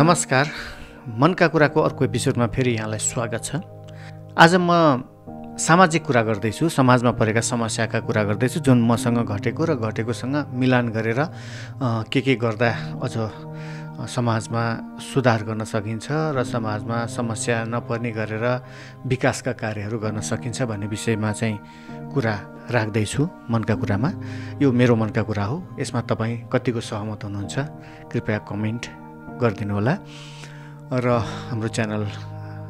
नमस्कार, मनका कुराको अर्को एपिसोडमा फेरि यहाँलाई स्वागत छ। आज म सामाजिक कुरा गर्दैछु, समाजमा परेका समस्याका कुरा गर्दैछु, जुन मसँग घटेको र घटेकोसँग मिलान गरेर के गर्दा अझ समाजमा सुधार गर्न सकिन्छ र समाजमा समस्या नपर्ने गरेर विकासका कार्यहरू गर्न सकिन्छ भन्ने विषयमा चाहिँ कुरा राख्दैछु मनका कुरामा। यो मेरो मनका कुरा हो, यसमा तपाईँ कतिको सहमत हुनुहुन्छ कृपया कमेन्ट गरिदिनु होला र हाम्रो च्यानल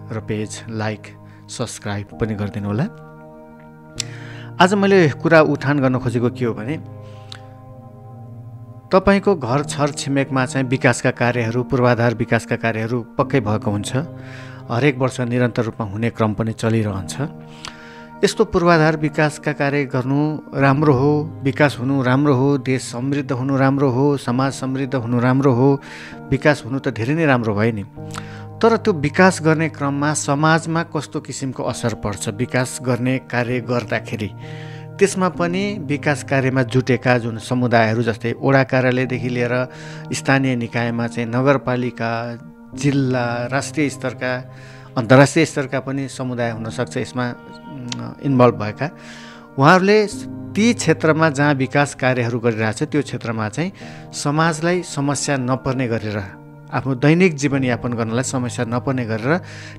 र पेज लाइक सब्सक्राइब पनि गरिदिनु होला। आज मैले कुरा उठान गर्न खोजेको के हो भने, तपाईको घर छर छिमेकमा चाहिँ विकासका कार्यहरू, पूर्वाधार विकासका कार्यहरू पक्कै भएको हुन्छ। हरेक वर्ष निरन्तर रूपमा हुने क्रम पनि चलिरहन्छ। यस्तो पूर्वाधार विकासका कार्य गर्नु राम्रो हो, विकास हुनु राम्रो हो, देश समृद्ध हुनु राम्रो हो, समाज समृद्ध हुनु राम्रो हो, विकास हुनु त धेरै नै राम्रो भयो नि। तर त्यो विकास गर्ने क्रममा समाजमा कस्तो किसिमको असर पर्छ विकास गर्ने कार्य गर्दाखेरि, त्यसमा पनि विकास कार्यमा जुटेका जुन समुदायहरू जस्तै वडा कार्यालयदेखि लिएर स्थानीय निकायमा चाहिँ नगरपालिका, जिल्ला, राष्ट्रिय स्तरका, अन्तर्राष्ट्रिय स्तरका पनि समुदाय हुनसक्छ यसमा इन्भल्भ भएका, उहाँहरूले ती क्षेत्रमा जहाँ विकास कार्यहरू गरिरहेछ त्यो क्षेत्रमा चाहिँ समाजलाई समस्या नपर्ने गरेर, आफ्नो दैनिक जीवनयापन गर्नलाई समस्या नपर्ने गरेर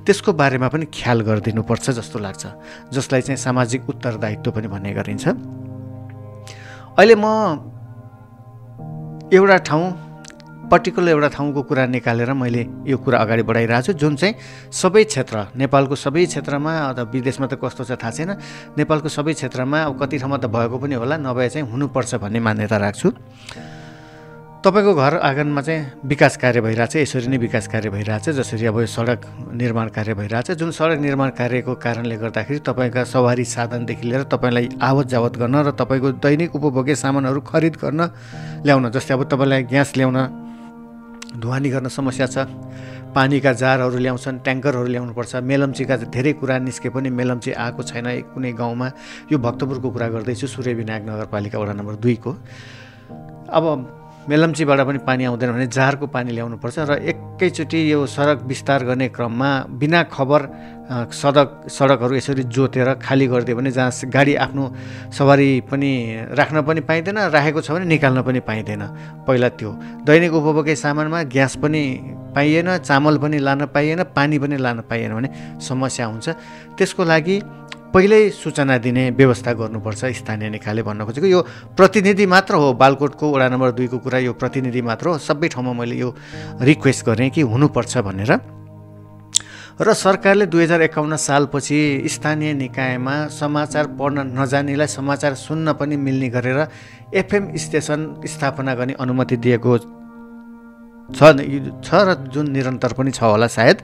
त्यसको बारेमा पनि ख्याल गरिदिनुपर्छ जस्तो लाग्छ, जसलाई चाहिँ सामाजिक उत्तरदायित्व पनि भन्ने गरिन्छ। अहिले म पर्टिकुलर एउटा ठाउँको कुरा निकालेर मैले यो कुरा अगाडि बढाइरहेको छु, जुन चाहिँ सबै क्षेत्र, नेपालको सबै क्षेत्रमा, अथवा विदेशमा त कस्तो छ थाहा छैन, नेपालको सबै क्षेत्रमा अब कति ठाउँमा त भएको पनि होला, नभए चाहिँ हुनुपर्छ भन्ने मान्यता राख्छु। तपाईँको घर आँगनमा चाहिँ विकास कार्य भइरहेछ, यसरी नै विकास कार्य भइरहेछ, जसरी अब सडक निर्माण कार्य भइरहेछ, जुन सडक निर्माण कार्यको कारणले गर्दाखेरि तपाईँका सवारी साधनदेखि लिएर तपाईँलाई आवत जावत गर्न र तपाईँको दैनिक उपभोग्य सामानहरू खरिद गर्न ल्याउन, जस्तै अब तपाईँलाई ग्यास ल्याउन, ढुवानी गर्न समस्या छ, पानीका जारहरू ल्याउँछन्, ट्याङ्करहरू ल्याउनुपर्छ, मेलम्चीका धेरै कुरा निस्के पनि मेलम्ची आएको छैन कुनै गाउँमा। यो भक्तपुरको कुरा गर्दैछु, सूर्यविनायक नगरपालिका वडा नम्बर 2 को। अब मेलम्चीबाट पनि पानी आउँदैन भने जारको पानी ल्याउनुपर्छ र एकैचोटि यो सडक विस्तार गर्ने क्रममा बिना खबर सडकहरू यसरी जोतेर खाली गरिदियो भने जहाँ गाडी आफ्नो सवारी पनि राख्न पनि पाइँदैन, राखेको छ भने निकाल्न पनि पाइँदैन। पहिला त्यो दैनिक उपभोग्य सामानमा ग्यास पनि पाइएन, चामल पनि लान पाइएन, पानी पनि लान पाइएन भने समस्या हुन्छ। त्यसको लागि पहिल्यै सूचना दिने व्यवस्था गर्नुपर्छ स्थानीय निकायले भन्न खोजेको। यो प्रतिनिधि मात्र हो, बालकोटको वडा नम्बर 2 को कुरा यो प्रतिनिधि मात्र हो। सबै ठाउँमा मैले यो रिक्वेस्ट गरेँ कि हुनुपर्छ भनेर। र सरकारले 2051 सालपछि स्थानीय निकायमा समाचार पढ्न नजानेलाई समाचार सुन्न पनि मिल्ने गरेर एफएम स्टेसन स्थापना गर्ने अनुमति दिएको छ र जुन निरन्तर पनि छ होला सायद।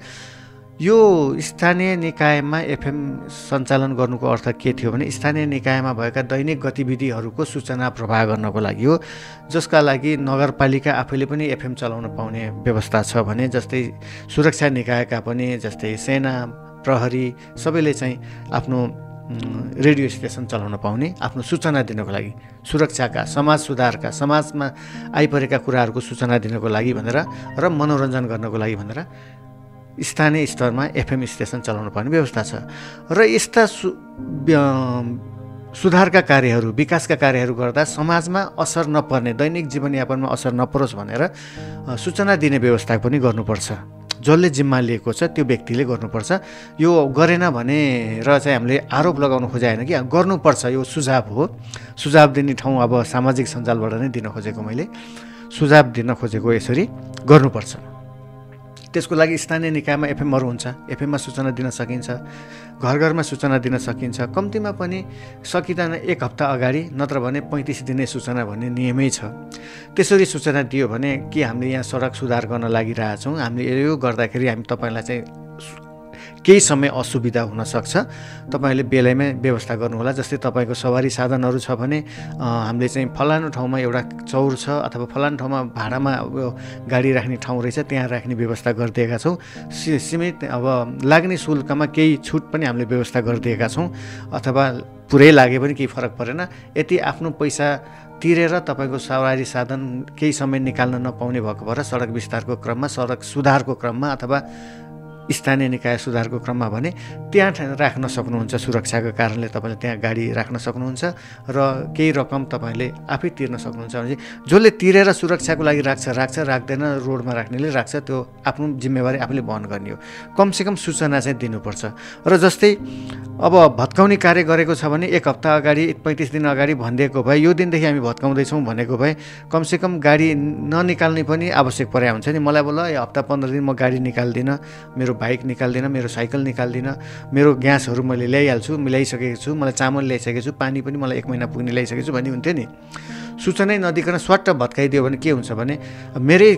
यो स्थानीय निकायमा एफएम सञ्चालन गर्नुको अर्थ के थियो भने, स्थानीय निकायमा भएका दैनिक गतिविधिहरूको सूचना प्रवाह गर्नको लागि हो, जसका लागि नगरपालिका आफैले पनि एफएम चलाउन पाउने व्यवस्था छ भने, जस्तै सुरक्षा निकायका पनि, जस्तै सेना, प्रहरी सबैले चाहिँ आफ्नो रेडियो स्टेसन चलाउन पाउने, आफ्नो सूचना दिनको लागि, सुरक्षाका, समाज सुधारका, समाजमा आइपरेका कुराहरूको सूचना दिनको लागि भनेर र मनोरञ्जन गर्नको लागि भनेर स्थानीय स्तरमा एफएम स्टेसन चलाउन पाउने व्यवस्था छ। र यस्ता सुधारका कार्यहरू, विकासका कार्यहरू गर्दा समाजमा असर नपर्ने, दैनिक जीवनयापनमा असर नपरोस् भनेर सूचना दिने व्यवस्था पनि गर्नुपर्छ। जसले जिम्मा लिएको छ त्यो व्यक्तिले गर्नुपर्छ। यो गरेन भने र चाहिँ हामीले आरोप लगाउन खोजेन कि गर्नुपर्छ, यो सुझाव हो। सुझाव दिने ठाउँ अब सामाजिक सञ्जालबाट नै दिन खोजेको, मैले सुझाव दिन खोजेको, यसरी गर्नुपर्छ। त्यसको लागि स्थानीय निकायमा एफएमहरू हुन्छ, एफएममा सूचना दिन सकिन्छ, घर घरमा सूचना दिन सकिन्छ। कम्तीमा पनि सकिँदैन 1 हप्ता अगाडि, नत्र भने 35 दिने सूचना भन्ने नियमै छ। त्यसरी सूचना दियो भने कि हामीले यहाँ सडक सुधार गर्न लागिरहेछौँ, हामीले यो गर्दाखेरि हामी तपाईँलाई चाहिँ केही समय असुविधा हुनसक्छ, तपाईँले बेलैमा व्यवस्था गर्नुहोला। जस्तै तपाईँको सवारी साधनहरू छ भने हामीले चाहिँ फलानु ठाउँमा एउटा चौर छ अथवा फलानु ठाउँमा भाडामा गाडी राख्ने ठाउँ रहेछ, त्यहाँ राख्ने व्यवस्था गरिदिएका छौँ। सीमित अब लाग्ने शुल्कमा केही छुट पनि हामीले व्यवस्था गरिदिएका छौँ, अथवा पुरै लागे पनि केही फरक परेन। यति आफ्नो पैसा तिरेर तपाईँको सवारी साधन केही समय निकाल्न नपाउने भएको भएर सडक विस्तारको क्रममा, सडक सुधारको क्रममा अथवा स्थानीय निकाय सुधारको क्रममा भने त्यहाँ राख्न सक्नुहुन्छ। सुरक्षाको कारणले तपाईँले त्यहाँ गाडी राख्न सक्नुहुन्छ र केही रकम तपाईँले आफै तिर्न सक्नुहुन्छ भने जसले तिरेर सुरक्षाको लागि राख्छ, राख्दैन, रोडमा राख्नेले राख्छ, त्यो आफ्नो जिम्मेवारी आफूले वहन गर्ने हो। कमसेकम सूचना चाहिँ दिनुपर्छ। र जस्तै अब भत्काउने कार्य गरेको छ भने 1 हप्ता अगाडि 35 दिन अगाडि भनिदिएको भए यो दिनदेखि हामी भत्काउँदैछौँ भनेको भए कमसेकम गाडी ननिकाल्ने पनि आवश्यक परे हुन्छ नि। मलाई बोल हप्ता 15 दिन म गाडी निकाल्दिनँ, मेरो बाइक निकाल्दिनँ, मेरो साइकल निकाल्दिनँ, मेरो ग्यासहरू मैले ल्याइहाल्छु, मिलाइसकेको छु, मलाई चामल ल्याइसकेको छु, पानी पनि मलाई 1 महिना पुग्ने ल्याइसकेको छु भन्ने हुन्थ्यो नि। सूचनै नदिकन स्वाट्ट भत्काइदियो भने के हुन्छ भने मेरै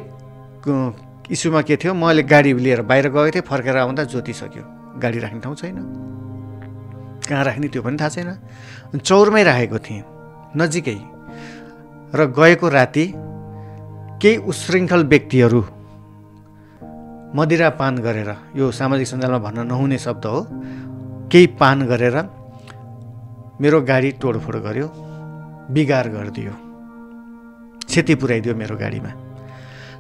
इस्युमा के थियो, मैले गाडी लिएर बाहिर गएको थिएँ, फर्केर आउँदा जोतिसक्यो, गाडी राख्ने ठाउँ छैन, कहाँ राख्ने त्यो पनि थाहा छैन। चौरमै राखेको थिएँ नजिकै, र गएको राति केही उशृङ्खल व्यक्तिहरू मदिरा पान गरेर, यो सामाजिक सञ्जालमा भन्न नहुने शब्द हो, केही पान गरेर मेरो गाडी तोडफोड गर्यो, बिगार गरिदियो, क्षति पुर्याइदियो मेरो गाडीमा।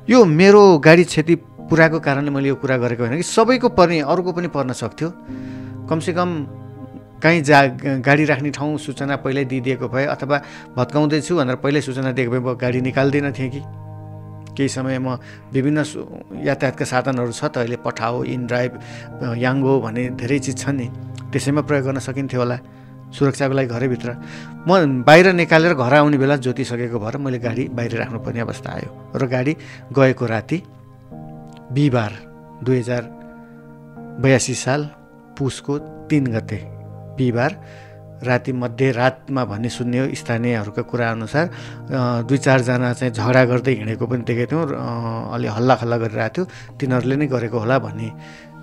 यो मेरो गाडी क्षति पुर्याएको कारणले मैले यो कुरा गरेको होइन कि सबैको पर्ने, अरूको पनि पर्न सक्थ्यो। कमसेकम कहीँ गाडी राख्ने ठाउँ सूचना पहिल्यै दिइदिएको भए अथवा भत्काउँदैछु भनेर पहिल्यै सूचना दिएको भए म गाडी निकाल्दिनँ थिएँ कि। केही समय म विभिन्न यातायातका साधनहरू छ त अहिले, पठाओ, इनड्राइभ, याङ्गो भन्ने धेरै चिज छ नि, त्यसैमा प्रयोग गर्न सकिन्थ्यो होला सुरक्षाको लागि घरैभित्र। म बाहिर निकालेर घर आउने बेला जोतिसकेको भएर मैले गाडी बाहिर राख्नुपर्ने अवस्था आयो। र गाडी गएको राति बिहिबार 2082 साल पुसको 3 गते बिहिबार राति मध्यरातमा भन्ने सुन्ने हो स्थानीयहरूका कुरा अनुसार 2-4 जना चाहिँ झगडा गर्दै हिँडेको पनि देखेको थियौँ, अलि हल्लाखल्ला गरिरहेको थियो, तिनीहरूले नै गरेको होला भन्ने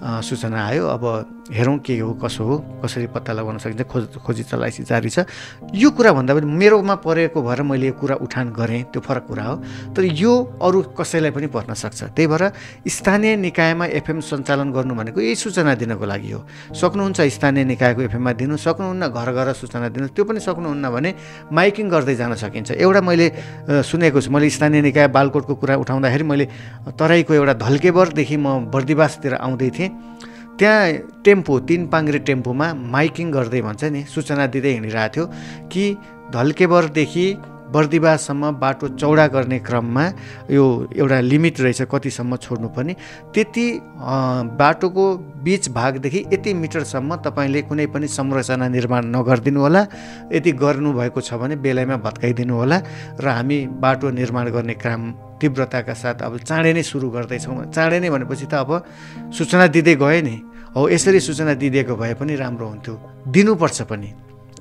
सूचना आयो। अब हेरौँ के हो कसो हो, कसरी पत्ता लगाउन सकिन्छ, खोजी चलाइसी जारी छ। यो कुरा भन्दा पनि मेरोमा परेको भएर मैले यो कुरा उठान गरेँ, त्यो फरक कुरा हो। तर यो अरू कसैलाई पनि पर्न सक्छ। त्यही भएर स्थानीय निकायमा एफएम सञ्चालन गर्नु भनेको यही सूचना दिनको लागि हो। सक्नुहुन्छ स्थानीय निकायको एफएममा दिनु, सक्नुहुन्न घर घर सूचना दिनु, त्यो पनि सक्नुहुन्न भने माइकिङ गर्दै जान सकिन्छ। एउटा मैले सुनेको छु, मैले स्थानीय निकाय बालकोटको कुरा उठाउँदाखेरि मैले तराईको एउटा धल्केबरदेखि म बर्दिवासतिर आउँदै थिएँ, त्यहाँ टेम्पो 3 पाङ्ग्रे टेम्पोमा माइकिङ गर्दै भन्छ नि, सूचना दिँदै हिँडिरहेको थियो कि धल्केबरदेखि बर्दिवाससम्म बाटो चौडा गर्ने क्रममा यो एउटा लिमिट रहेछ कतिसम्म छोड्नुपर्ने, त्यति बाटोको बिच भागदेखि यति मिटरसम्म तपाईँले कुनै पनि संरचना निर्माण नगरिदिनु होला, यदि गर्नुभएको छ भने बेलैमा भत्काइदिनु होला र हामी बाटो निर्माण गर्ने काम तीव्रताका साथ अब चाँडै नै सुरु गर्दैछौँ। चाँडै नै भनेपछि त अब सूचना दिँदै गयो नि, हो यसरी सूचना दिइदिएको भए पनि राम्रो हुन्थ्यो, दिनुपर्छ पनि,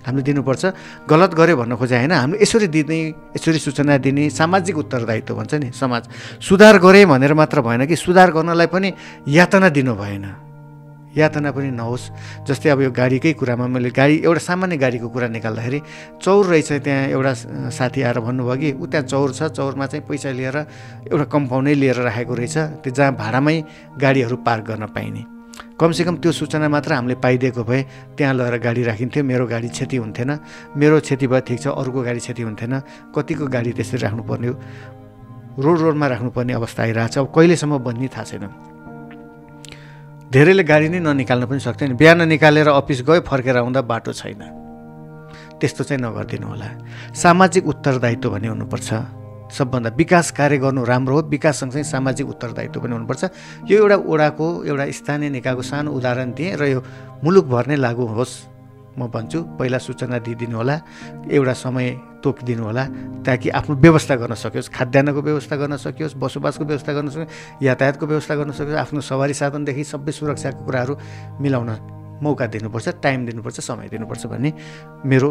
हामीले दिनुपर्छ। गलत गऱ्यो भन्न खोजे होइन, हामीले यसरी दिने, यसरी सूचना दिने सामाजिक उत्तरदायित्व भन्छ नि। समाज सुधार गरे भनेर मात्र भएन कि सुधार गर्नलाई पनि यातना दिनु भएन, यातना पनि नहोस्। जस्तै अब यो गाडीकै कुरामा मैले एउटा सामान्य गाडीको कुरा निकाल्दाखेरि चौर रहेछ, त्यहाँ एउटा साथी आएर भन्नुभयो कि ऊ त्यहाँ चौर छ, चौरमा चाहिँ पैसा लिएर एउटा कम्पाउन्डै लिएर राखेको रहेछ, त्यो जहाँ भाडामै गाडीहरू पार्क गर्न पाइने। कमसेकम त्यो सूचना मात्र हामीले पाइदिएको भए त्यहाँ लगेर गाडी राखिन्थ्यो, मेरो गाडी क्षति हुन्थेन, मेरो क्षति भए ठिक छ, अरूको गाडी क्षति हुन्थेन। कतिको गाडी त्यसरी राख्नुपर्ने हो, रोडमा राख्नुपर्ने अवस्था आइरहेछ। अब कहिलेसम्म बन्ने थाहा छैन। धेरैले गाडी नै ननिकाल्न पनि सक्दैन, बिहान निकालेर अफिस गयो, फर्केर आउँदा बाटो छैन। त्यस्तो चाहिँ नगरिदिनु होला। सामाजिक उत्तरदायित्व भन्ने हुनुपर्छ। सबभन्दा विकास कार्य गर्नु राम्रो हो, विकास सँगसँगै सामाजिक उत्तरदायित्व पनि हुनुपर्छ। यो एउटा वडाको, एउटा स्थानीय निकायको सानो उदाहरण दिएँ र यो मुलुकभर नै लागू होस् म भन्छु। पहिला सूचना दिइदिनु होला, एउटा समय तोकिदिनु होला ताकि आफ्नो व्यवस्था गर्न सकियोस्, खाद्यान्नको व्यवस्था गर्न सकियोस्, बसोबासको व्यवस्था गर्न सकियोस्, यातायातको व्यवस्था गर्न सकियोस्, आफ्नो सवारी साधनदेखि सबै सुरक्षाको कुराहरू मिलाउन मौका दिनुपर्छ, टाइम दिनुपर्छ, समय दिनुपर्छ भन्ने मेरो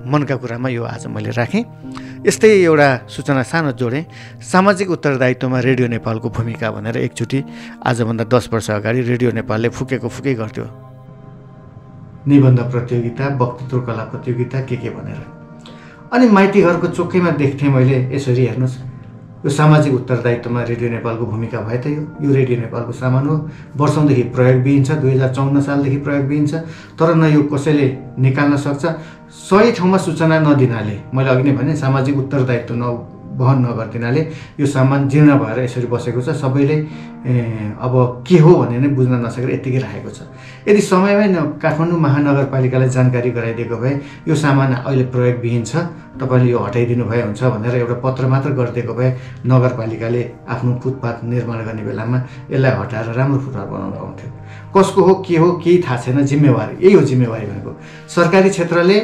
मनका कुरामा यो आज मैले राखेँ। यस्तै एउटा सूचना सानो जोडेँ, सामाजिक उत्तरदायित्वमा रेडियो नेपालको भूमिका भनेर एकचोटि आजभन्दा 10 वर्ष अगाडि रेडियो नेपालले फुकेको फुकै गर्थ्यो, निबन्ध प्रतियोगिता, वक्तृत्व कला प्रतियोगिता के भनेर। अनि माइती घरको चोकैमा देख्थेँ मैले यसरी, हेर्नुहोस् यो सामाजिक उत्तरदायित्वमा रेडियो नेपालको भूमिका भए त यो रेडियो नेपालको सामान हो। वर्षौँदेखि प्रयोगविहीन छ, 2054 सालदेखि प्रयोगविहीन छ। तर न यो कसैले निकाल्न सक्छ। सही ठाउँमा सूचना नदिनाले, मैले अघि नै भने सामाजिक उत्तरदायित्व वहन नगर्दिनाले यो सामान जीर्ण भएर यसरी बसेको छ। सबैले अब के हो भने नै बुझ्न नसकेर यत्तिकै राखेको छ। यदि समयमै काठमाडौँ महानगरपालिकालाई जानकारी गराइदिएको भए यो सामान अहिले प्रयोगविहीन छ, तपाईँले यो हटाइदिनु भए हुन्छ भनेर एउटा पत्र मात्र गरिदिएको भए नगरपालिकाले आफ्नो फुटपाथ निर्माण गर्ने बेलामा यसलाई हटाएर राम्रो फुटपाथ बनाउन पाउँथ्यो। कसको हो के हो केही थाहा छैन। जिम्मेवारी यही हो। जिम्मेवारी भनेको सरकारी क्षेत्रले,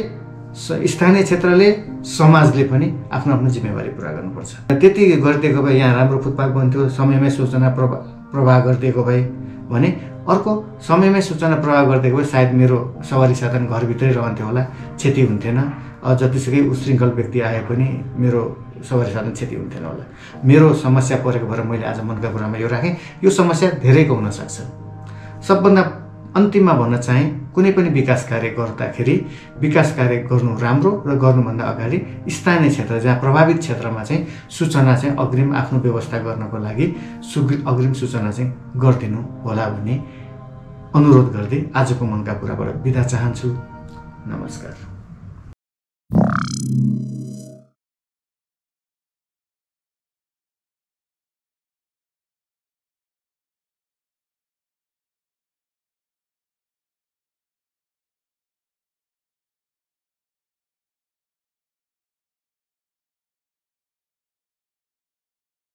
स्थानीय क्षेत्रले, समाजले पनि आफ्नो आफ्नो जिम्मेवारी पुरा गर्नुपर्छ। त्यति गरिदिएको भए यहाँ राम्रो फुटपाथ बन्थ्यो। समयमै सूचना प्रवाह गरिदिएको भए भने अर्को समयमै सूचना प्रवाह गरिदिएको भए सायद मेरो सवारी साधन घरभित्रै रहन्थ्यो होला, क्षति हुन्थेन। जतिसुकै उशृङ्खल व्यक्ति आए पनि मेरो सवारी साधन क्षति हुन्थेन होला। मेरो समस्या परेको भएर मैले आज मनका कुरामा यो राखेँ। यो समस्या धेरैको हुनसक्छ। सबभन्दा अन्तिममा भन्न चाहे, कुनै पनि विकास कार्य गर्दाखेरि विकास कार्य गर्नु राम्रो र गर्नुभन्दा अगाडि स्थानीय क्षेत्र जहाँ प्रभावित क्षेत्रमा चाहिँ सूचना चाहिँ अग्रिम आफ्नो व्यवस्था गर्नको लागि अग्रिम सूचना चाहिँ गरिदिनु होला भन्ने अनुरोध गर्दै आजको मनका कुराबाट बिदा चाहन्छु। नमस्कार।